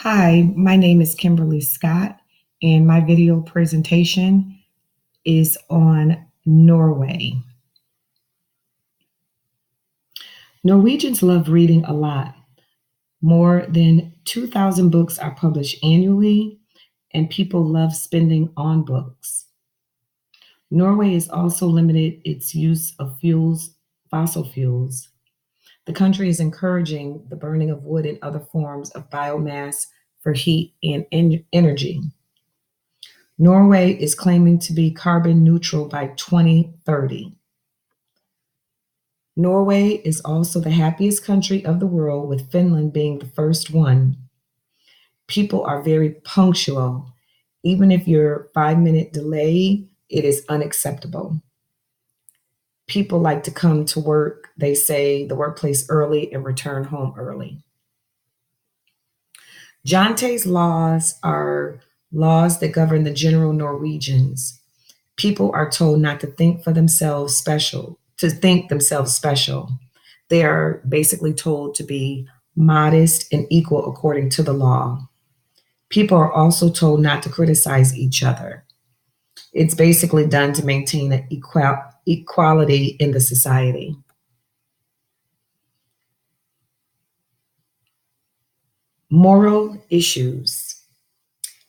Hi, my name is Kimberly Scott, and my video presentation is on Norway. Norwegians love reading a lot. More than 2,000 books are published annually, and people love spending on books. Norway has also limited its use of fossil fuels. The country is encouraging the burning of wood and other forms of biomass for heat and energy. Norway is claiming to be carbon neutral by 2030. Norway is also the happiest country of the world, with Finland being the first one. People are very punctual. Even if you're 5-minute delay, it is unacceptable. People like to come to work, they say, the workplace early and return home early. Jante's laws are laws that govern the general Norwegians. People are told not to think for themselves special, to think themselves special. They are basically told to be modest and equal according to the law. People are also told not to criticize each other. It's basically done to maintain an equality in the society. Moral issues.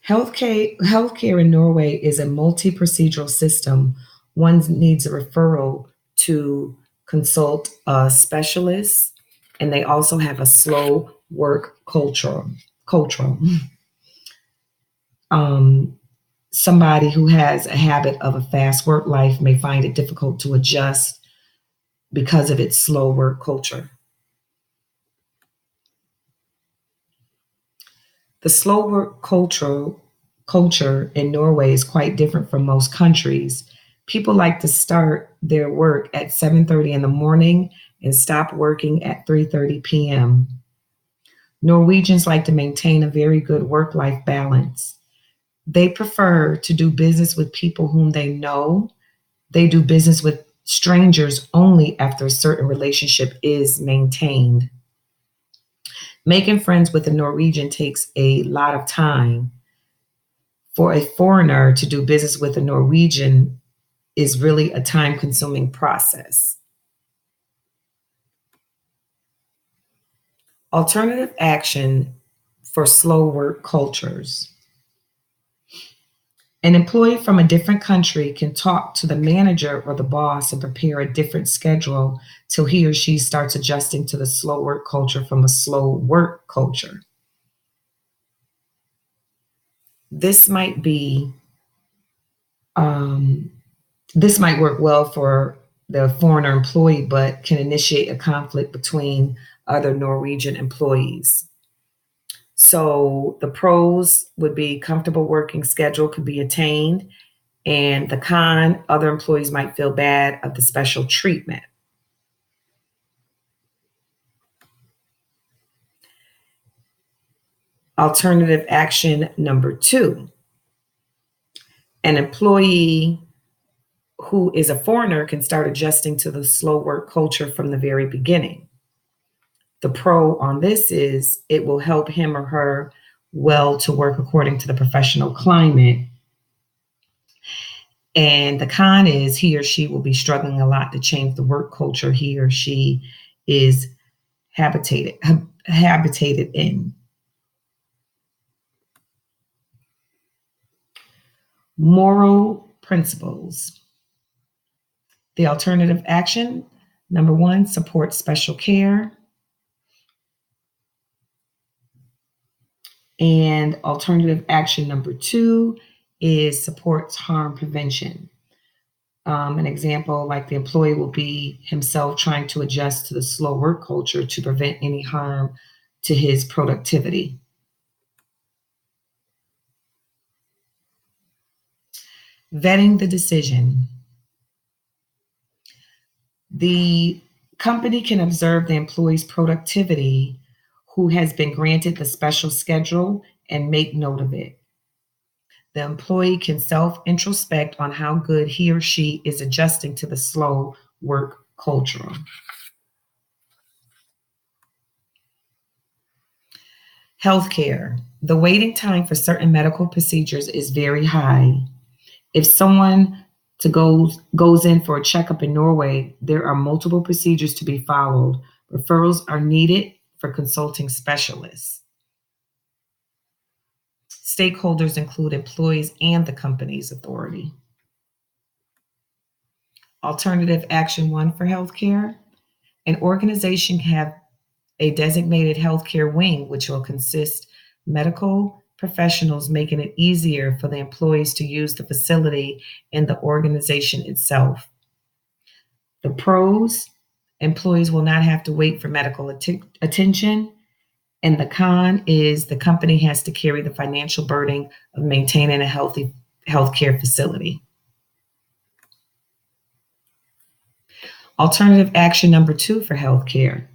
Healthcare in Norway is a multi-procedural system. One needs a referral to consult a specialist, and they also have a slow work culture. Cultural. Um, Somebody who has a habit of a fast work life may find it difficult to adjust because of its slow work culture. The slow work culture in Norway is quite different from most countries. People like to start their work at 7:30 in the morning and stop working at 3:30 p.m. Norwegians like to maintain a very good work-life balance. They prefer to do business with people whom they know. They do business with strangers only after a certain relationship is maintained. Making friends with a Norwegian takes a lot of time. For a foreigner to do business with a Norwegian is really a time consuming process. Alternative action for slow work cultures. An employee from a different country can talk to the manager or the boss and prepare a different schedule till he or she starts adjusting to the slow work culture from a slow work culture. This might be um, this might work well for the foreigner employee, but can initiate a conflict between other Norwegian employees. So the pros would be comfortable working schedule could be attained, and the con, other employees might feel bad of the special treatment. Alternative action number two, an employee who is a foreigner can start adjusting to the slow work culture from the very beginning. The pro on this is it will help him or her well to work according to the professional climate. And the con is he or she will be struggling a lot to change the work culture he or she is habitated in. Moral principles. The alternative action, number one, support special care. And alternative action number two is supports harm prevention. An example, like the employee will be himself trying to adjust to the slow work culture to prevent any harm to his productivity. Vetting the decision. The company can observe the employee's productivity who has been granted the special schedule and make note of it. The employee can self introspect on how good he or she is adjusting to the slow work culture. Healthcare. The waiting time for certain medical procedures is very high. If someone goes in for a checkup in Norway, there are multiple procedures to be followed. Referrals are needed for consulting specialists. Stakeholders include employees and the company's authority. Alternative action one for healthcare. An organization can have a designated healthcare wing, which will consist medical professionals, making it easier for the employees to use the facility and the organization itself. The pros: employees will not have to wait for medical attention. And the con is the company has to carry the financial burden of maintaining a healthy healthcare facility. Alternative action number two for healthcare.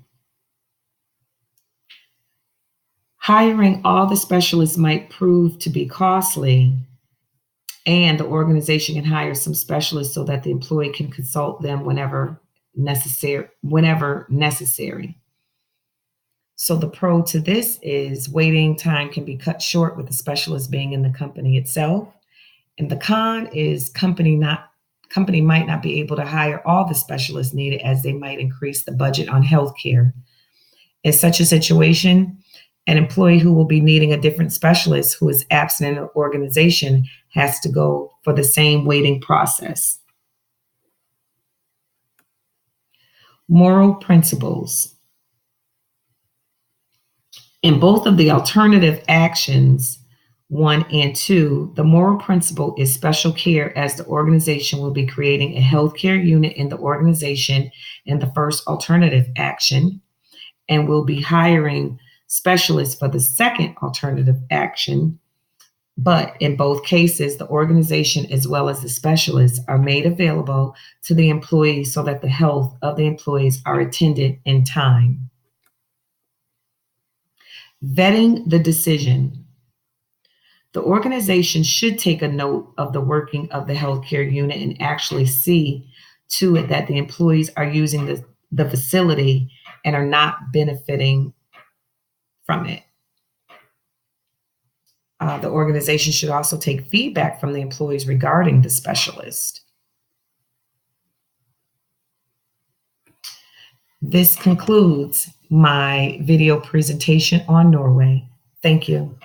Hiring all the specialists might prove to be costly, and the organization can hire some specialists so that the employee can consult them whenever necessary. So the pro to this is waiting time can be cut short with the specialist being in the company itself. And the con is company might not be able to hire all the specialists needed, as they might increase the budget on healthcare. In such a situation, an employee who will be needing a different specialist who is absent in an organization has to go for the same waiting process. Moral principles. In both of the alternative actions, one and two, the moral principle is special care, as the organization will be creating a healthcare unit in the organization in the first alternative action, and will be hiring specialists for the second alternative action. But in both cases, the organization as well as the specialists are made available to the employees so that the health of the employees are attended in time. Vetting the decision. The organization should take a note of the working of the healthcare unit and actually see to it that the employees are using the facility and are not benefiting from it. The organization should also take feedback from the employees regarding the specialist. This concludes my video presentation on Norway. Thank you.